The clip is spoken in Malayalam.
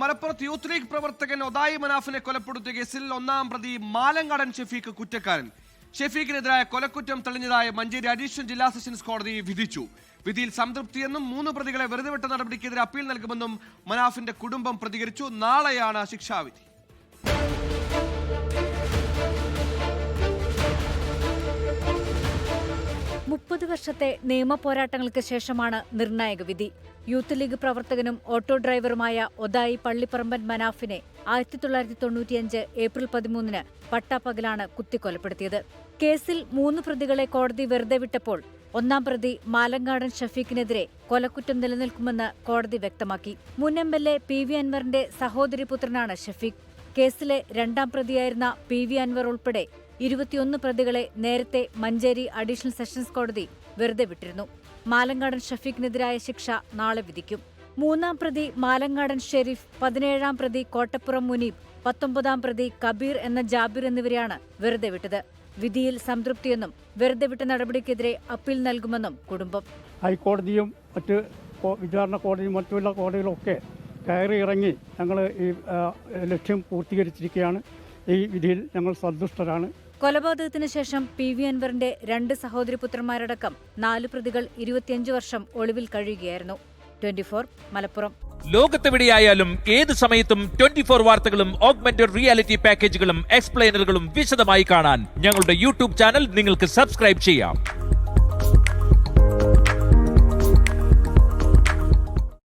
മലപ്പുറത്ത് യൂത്ത് ലീഗ് പ്രവർത്തകൻ ഒതായി മനാഫിനെ കൊലപ്പെടുത്തിയ കേസിൽ ഒന്നാം പ്രതി മാലങ്ങാടൻ ഷെഫീഖ് കുറ്റക്കാരൻ. ഷെഫീഖിനെതിരായ കൊലക്കുറ്റം തെളിഞ്ഞതായി മഞ്ചേരി അഡീഷണൽ ജില്ലാ സെഷൻസ് കോടതി വിധിച്ചു. വിധിയിൽ സംതൃപ്തിയെന്നും 3 പ്രതികളെ വെറുതെ വിട്ട നടപടിക്കെതിരെ അപ്പീൽ നൽകുമെന്നും മനാഫിന്റെ കുടുംബം പ്രതികരിച്ചു. നാളെയാണ് ശിക്ഷാവിധി. വർഷത്തെ നിയമ പോരാട്ടങ്ങൾക്ക് ശേഷമാണ് നിർണായക വിധി. യൂത്ത് ലീഗ് പ്രവർത്തകനും ഓട്ടോ ഡ്രൈവറുമായ ഒതായി പള്ളിപ്പറമ്പൻ മനാഫിനെ 1995 ഏപ്രിൽ 13 പട്ടാപ്പകലാണ് കുത്തിക്കൊലപ്പെടുത്തിയത്. കേസിൽ 3 പ്രതികളെ കോടതി വെറുതെ വിട്ടപ്പോൾ ഒന്നാം പ്രതി മാലങ്ങാടൻ ഷഫീഖിനെതിരെ കൊലക്കുറ്റം നിലനിൽക്കുമെന്ന് കോടതി വ്യക്തമാക്കി. മുൻ MLA PV അൻവറിന്റെ സഹോദരിപുത്രനാണ് ഷഫീഖ്. കേസിലെ 2ാം പ്രതിയായിരുന്ന PV അൻവർ ഉൾപ്പെടെ 21 പ്രതികളെ നേരത്തെ മഞ്ചേരി അഡീഷണൽ സെഷൻസ് കോടതി വെറുതെ വിട്ടിരുന്നു. മാലങ്ങാടൻ ഷഫീഖിനെതിരായ ശിക്ഷ നാളെ വിധിക്കും. 3ാം പ്രതി മാലങ്ങാടൻ ഷെരീഫ്, 17ാം പ്രതി കോട്ടപ്പുറം മുനീബ്, 19ാം പ്രതി കബീർ എന്ന ജാബിർ എന്നിവരെയാണ് വെറുതെ വിട്ടത്. വിധിയിൽ സംതൃപ്തിയെന്നും വെറുതെ വിട്ട നടപടിക്കെതിരെ അപ്പീൽ നൽകുമെന്നും കുടുംബം. ഹൈക്കോടതിയും മറ്റ് വിചാരണ കോടതിയും മറ്റുള്ള കോടതികളൊക്കെ കയറി ഇറങ്ങി ഞങ്ങൾ ഈ ലക്ഷ്യം പൂർത്തീകരിച്ചിരിക്കുകയാണ്. ഈ വിധിയിൽ ഞങ്ങൾ സന്തുഷ്ടരാണ്. കൊലപാതകത്തിന് ശേഷം PV അൻവറിന്റെ 2 സഹോദരിപുത്രന്മാരടക്കം 4 പ്രതികൾ 25 വർഷം ഒളിവിൽ കഴിയുകയായിരുന്നു. 24 മലപ്പുറം. ലോകത്തെവിടെയായാലും ഏത് സമയത്തും 24 വാർത്തകളും ഓഗ്മെന്റഡ് റിയാലിറ്റി പാക്കേജുകളും എക്സ്പ്ലെയിനറുകളും വിശദമായി കാണാൻ ഞങ്ങളുടെ YouTube ചാനൽ നിങ്ങൾക്ക് സബ്സ്ക്രൈബ് ചെയ്യാം.